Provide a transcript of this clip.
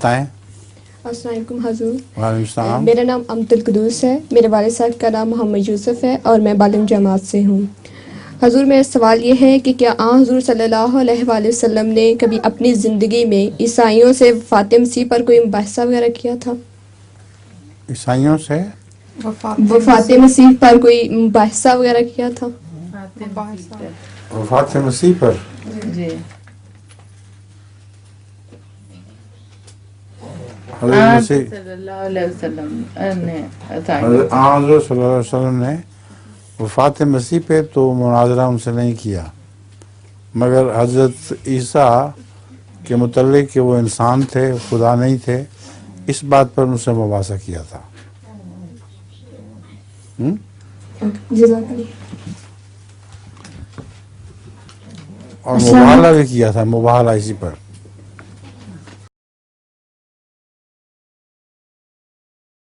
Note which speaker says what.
Speaker 1: بتائیں.
Speaker 2: السلام علیکم حضور.
Speaker 1: وعلیکم السلام.
Speaker 2: میرا نام امت القدوس ہے. میرے والد صاحب کا نام محمد یوسف ہے اور میں بالغ جماعت سے ہوں. حضور میرا سوال یہ ہے کہ کیا حضور صلی اللہ علیہ وآلہ وسلم نے کبھی اپنی زندگی میں عیسائیوں سے وفات مسیح پر کوئی مباحثہ وغیرہ کیا تھا؟
Speaker 1: عیسائیوں سے
Speaker 2: وفات مسیح پر کوئی مباحثہ وغیرہ کیا تھا؟
Speaker 1: وفات مسیح پر
Speaker 3: جی
Speaker 1: حضرت مسیح
Speaker 3: صلی اللہ علیہ وسلم نے
Speaker 1: حضرت صلی اللہ علیہ وسلم نے وفات مسیح پہ تو مناظرہ ان سے نہیں کیا، مگر حضرت عیسیٰ کے متعلق کہ وہ انسان تھے، خدا نہیں تھے، اس بات پر ان سے مباحثہ کیا تھا.
Speaker 2: جزاک اللہ.
Speaker 1: اور مباہلہ بھی کیا تھا، مباہلہ اسی پر.